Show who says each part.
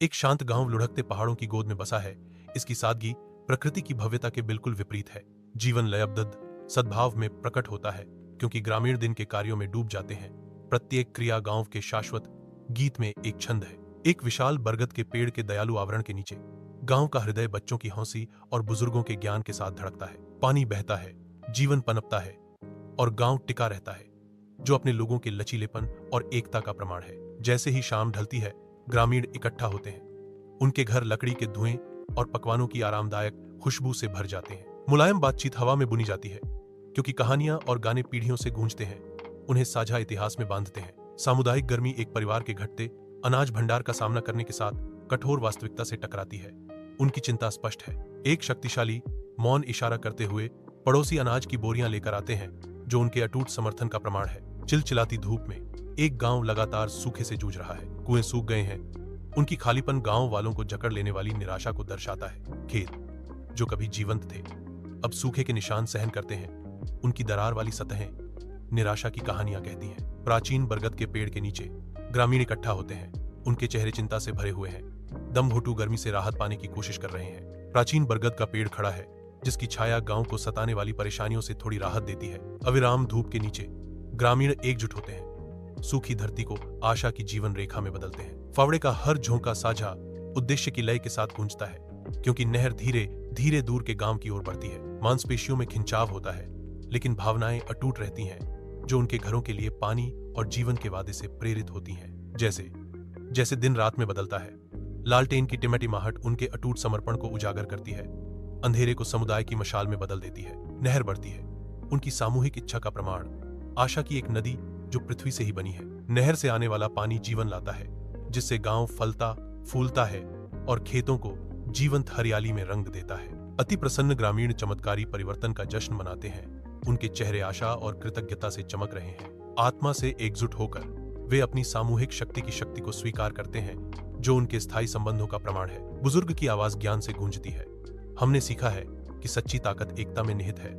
Speaker 1: एक शांत गांव लुढ़कते पहाड़ों की गोद में बसा है। इसकी सादगी प्रकृति की भव्यता के बिल्कुल विपरीत है। जीवन लयबद्ध सद्भाव में प्रकट होता है, क्योंकि ग्रामीण दिन के कार्यों में डूब जाते हैं। प्रत्येक क्रिया गांव के शाश्वत गीत में एक छंद है। एक विशाल बरगद के पेड़ के दयालु आवरण के नीचे गांव का हृदय बच्चों की हौंसी और बुजुर्गों के ज्ञान के साथ धड़कता है। पानी बहता है, जीवन पनपता है और गांव टिका रहता है, जो अपने लोगों के लचीलेपन और एकता का प्रमाण है। जैसे ही शाम ढलती है, ग्रामीण इकट्ठा होते हैं। उनके घर लकड़ी के धुएं और पकवानों की आरामदायक खुशबू से भर जाते हैं। मुलायम बातचीत हवा में बुनी जाती है, क्योंकि कहानियां और गाने पीढ़ियों से गूंजते हैं, उन्हें साझा इतिहास में बांधते हैं। सामुदायिक गर्मी एक परिवार के घटते अनाज भंडार का सामना करने के साथ कठोर वास्तविकता से टकराती है। उनकी चिंता स्पष्ट है। एक शक्तिशाली मौन इशारा करते हुए पड़ोसी अनाज की बोरियां लेकर आते हैं, जो उनके अटूट समर्थन का प्रमाण है। चिलचिलाती धूप में एक गांव लगातार सूखे से जूझ रहा है। कुएं सूख गए हैं। उनकी खालीपन गांव वालों को जकड़ लेने वाली निराशा को दर्शाता है। खेत जो कभी जीवंत थे, अब सूखे के निशान सहन करते हैं। उनकी दरार वाली सतहें निराशा की कहानियां कहती हैं। प्राचीन बरगद के पेड़ के नीचे ग्रामीण इकट्ठा होते हैं। उनके चेहरे चिंता से भरे हुए हैं, दम घुटू गर्मी से राहत पाने की कोशिश कर रहे हैं। प्राचीन बरगद का पेड़ खड़ा है, जिसकी छाया गांव को सताने वाली परेशानियों से थोड़ी राहत देती है। अविराम धूप के नीचे ग्रामीण एकजुट होते हैं। सूखी धरती को आशा की जीवन रेखा में बदलते हैं। फावड़े का हर झोंका साझा उद्देश्य की लय के साथ गूंजता है, क्योंकि नहर धीरे धीरे दूर के गांव की ओर बढ़ती है। मांसपेशियों में खिंचाव होता है, लेकिन भावनाएं अटूट रहती हैं, जो उनके घरों के लिए पानी और जीवन के वादे से प्रेरित होती हैं। जैसे जैसे दिन रात में बदलता है, लालटेन की टिमटिमाहट उनके अटूट समर्पण को उजागर करती है, अंधेरे को समुदाय की मशाल में बदल देती है। नहर बढ़ती है, उनकी सामूहिक इच्छा का प्रमाण, आशा की एक नदी जो पृथ्वी से ही बनी है। नहर से आने वाला पानी जीवन लाता है, जिससे गांव फलता फूलता है और खेतों को जीवंत हरियाली में रंग देता है। अति प्रसन्न ग्रामीण चमत्कारी परिवर्तन का जश्न मनाते हैं। उनके चेहरे आशा और कृतज्ञता से चमक रहे हैं। आत्मा से एकजुट होकर वे अपनी सामूहिक शक्ति की शक्ति को स्वीकार करते हैं, जो उनके स्थायी संबंधों का प्रमाण है। बुजुर्ग की आवाज ज्ञान से गूंजती है। हमने सीखा है कि सच्ची ताकत एकता में निहित है।